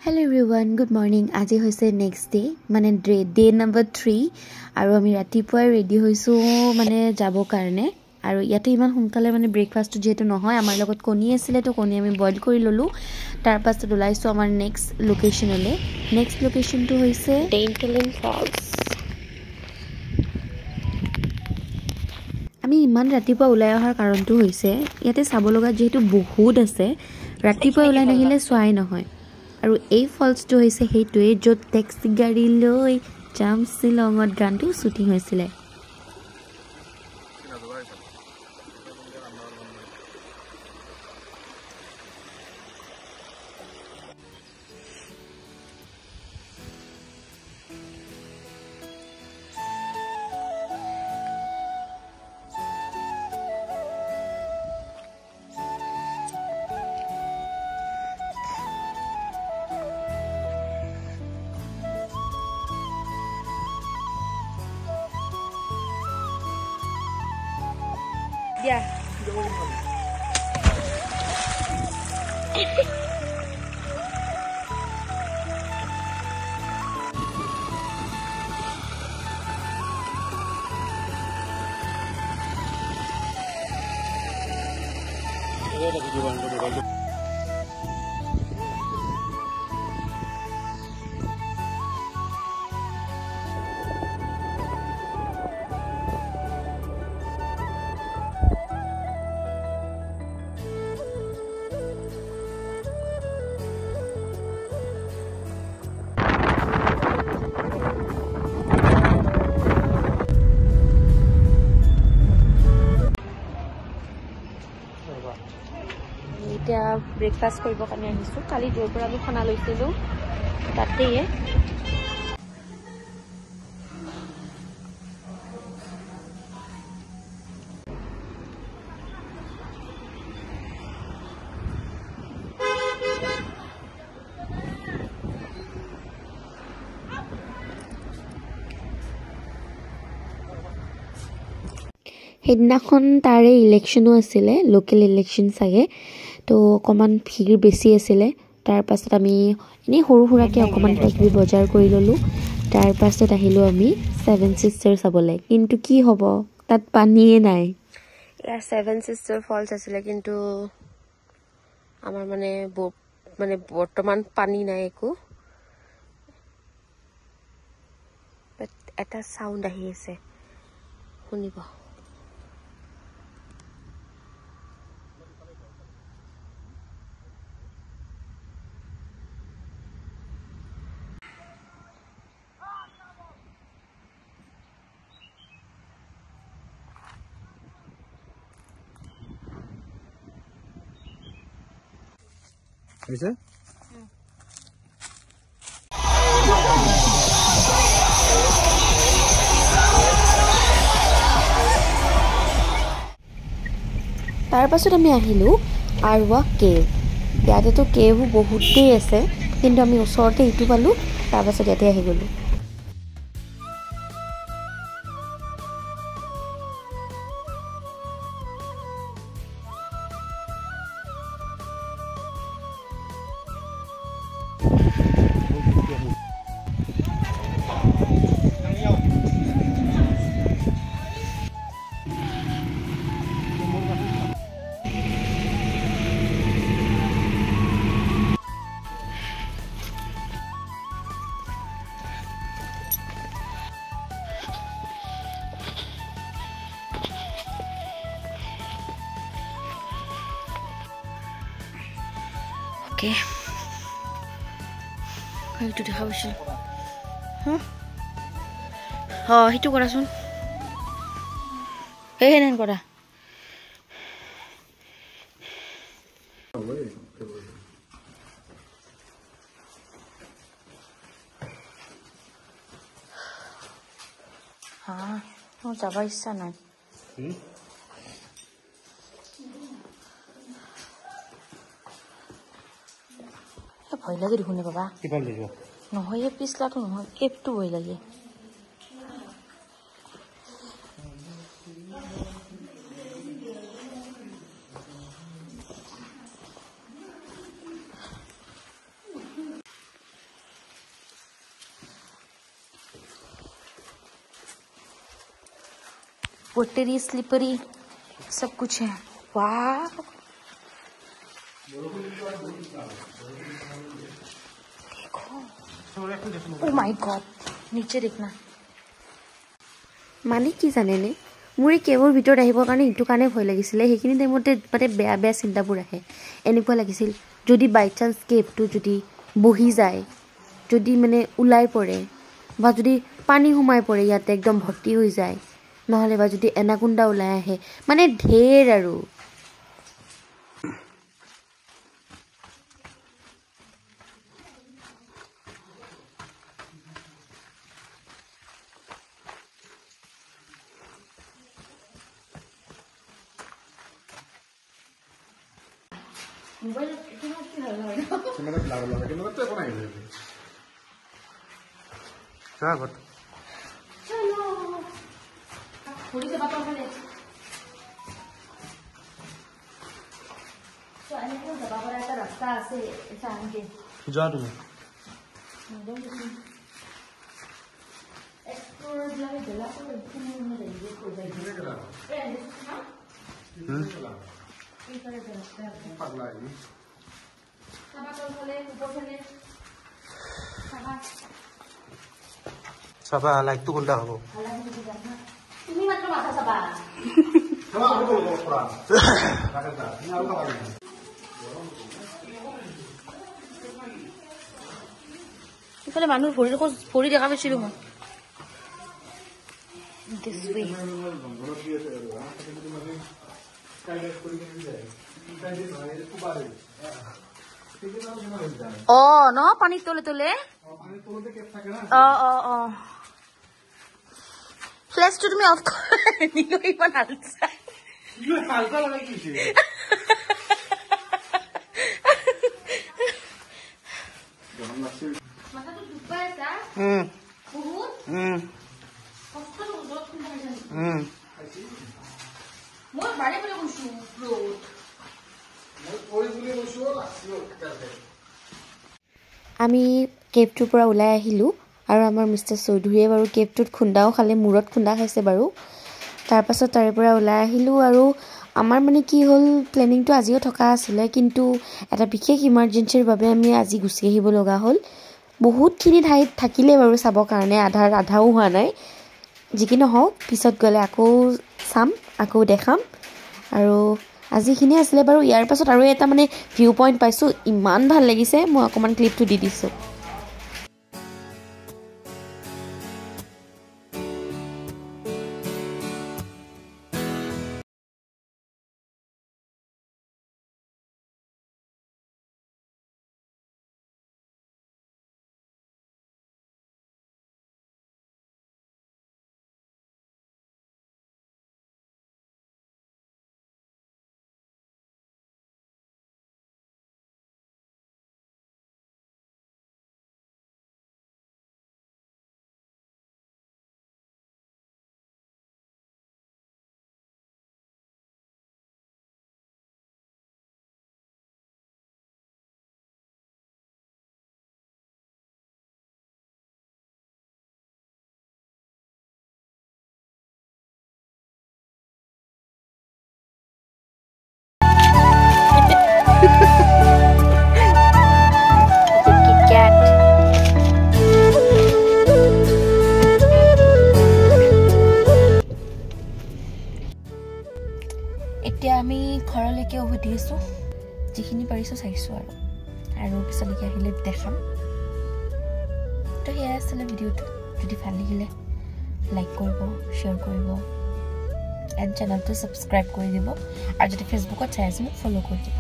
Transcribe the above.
Hello everyone, good morning. আজি হৈছে next day মানে day number 3 আৰু আমি ৰাতিপুৱা ৰেডি হৈছো মানে যাব কাৰণে আৰু ইয়াতে ইমান সোনকালে মানে ব্ৰেকফাস্ট যেটো নহয় আমাৰ লগত কণী আছিল তো কণী আমি বইল কৰি ললো তাৰ পাছত ওলাইছো আমাৰ নেক্সট লোকেশনলে নেক্সট লোকেশনটো হৈছে ডেইনটেলিন ফলস আমি ইমান ৰাতিপুৱা ওলাই অহাৰ কাৰণটো হৈছে ইয়াতে চাব লগা যেটো বহুত আছে ৰাতিপুৱা ওলাই নাহিলে সোৱাই নহয় আৰু এই ফলসটো হৈছে হেইটোৱে যত টেক্সি গাড়ী লৈ জাম শিলঙত গানটো শুটিং হৈছিল Yeah. ব্রেকফাস্ট কৰিব কাৰণে আহিছো কালি জোৰ পৰা আমি খানা লৈছিলো তাতেই হেদিনাখন তাৰে ইলেকশনো আছিল লোকেল ইলেকশন সাগে তো অকমান ভিৰ বেছি আছিল তাৰ পাছত আমি এনে সৰু সৰুকে অকমান কিবি বজাৰ কৰি ললো তাৰ পাছত আহিলো আমি সেভেন সিস্টাৰ চাবলে কিন্তু কি হ'ব তাত পানীয়ে নাই ইয়াৰ সেভেন সিস্টাৰ ফলস আছিল কিন্তু আমাৰ মানে বৰ্তমান পানী নাই একো এটা সাউন্ড আহি আছে শুনিব Is it? তাৰ পাছত আমি আহিলো আৰৱা কেভ ইয়াতে তো কেভ বহুতেই আছে কিন্তু আমি ওচৰতে ইটো পালো তাৰ পাছত ইয়াতে আহি গলো Okay. Going to the house. Huh? Oh, hitu kora sun. Nan kora. Oh, jaba issa nai. ভয় লাগে দেখোন বাবা কিমান লাগিব নহয় এই পিছলাটো নহয় কেপটো ভয় লাগে पोटेरी स्लिपरी सब कुछ है वाह देखो ओ माय गॉड नीचे देखना माने की जाने ने মোৰ কেবৰ ভিতৰত আহিবৰ কাৰণে ইটো কাৰণে ভয় লাগিছিল সেইখিনি টাইমতে মানে বেয়া বেয়া চিন্তাবোৰ আহে এনেকুৱা লাগিছিল যদি বাই চান্স কেবটো যদি বহি যায় যদি মানে উলাই পৰে বা যদি পানী সোমাই পৰে ইয়াতে একদম ভৰ্তি হৈ যায় নহলে বা যদি এনাকুণ্ডা উলাই আহে মানে ঢেৰ আৰু मोबाइल कितना की हल्ला है कितना क्लाउड लगा कितना तो कोना है स्वागत चलो थोड़ी से बात कर ले तो आने को दबा पर ऐसा रास्ता से ऐसा आके जा तुम्हें एक्सप्लोर लगे जला तो इतने में रहेंगे कोई जाएगा ए हां साबा लाइक तो कुंडा हो তুমি মাত্র মাথা সাবা ইফালে মানুহ ভৰি দেখা পাইছিলো মই this way Oh, no, panik tole. Oh. Flash to me off. Nilo iban halsa. You halsa lagay kisi. Mata to dupa sa? Puhut? Kosto lo dot kun dahan. Moi bare bare kuchu road. আমি কেবটোৰ পৰা ওলাই আহিলো আৰু আমাৰ mister চৌধুৰীয়ে বাৰু কেবটোত খুন্দাও খালে মূৰত খুন্দা খাইছে বাৰু তাৰ পাছত তাৰে পৰা ওলাই আহিলো আৰু আমাৰ মানে কি হ'ল প্লেনিংটো আজিও থকা আছিল কিন্তু এটা বিশেষ ইমাৰ্জেন্সিৰ বাবে আমি আজি গুছি আহিব লগা হ'ল বহুতখিনি ঠাইত থাকিলে বাৰু চাব কাৰণে আধাও হোৱা নাই যিকি নহওক পিছত গলে আকৌ চাম আকৌ দেখাম আৰু আজিখিনি আছিল বাৰু ইয়াৰ পাছত আৰু এটা মানে ভিউ পইণ্ট পাইছো ইমান ভাল লাগিছে মই অকমান ক্লিপটো দি দিছো এতিয়া আমি ঘৰলৈকে উভতি আছো যিখিনি পাৰিছো চাইছো আৰু পিছলৈকে আহিলে দেখাম তো এয়া আছিল ভিডিওটো যদি ভাল লাগিলে লাইক কৰিব শ্বেয়াৰ কৰিব এণ্ড চেনেলটো সাবস্ক্ৰাইব কৰি দিব আৰু যদি ফেসবুকত চাই আছে মোক ফলো কৰি দিব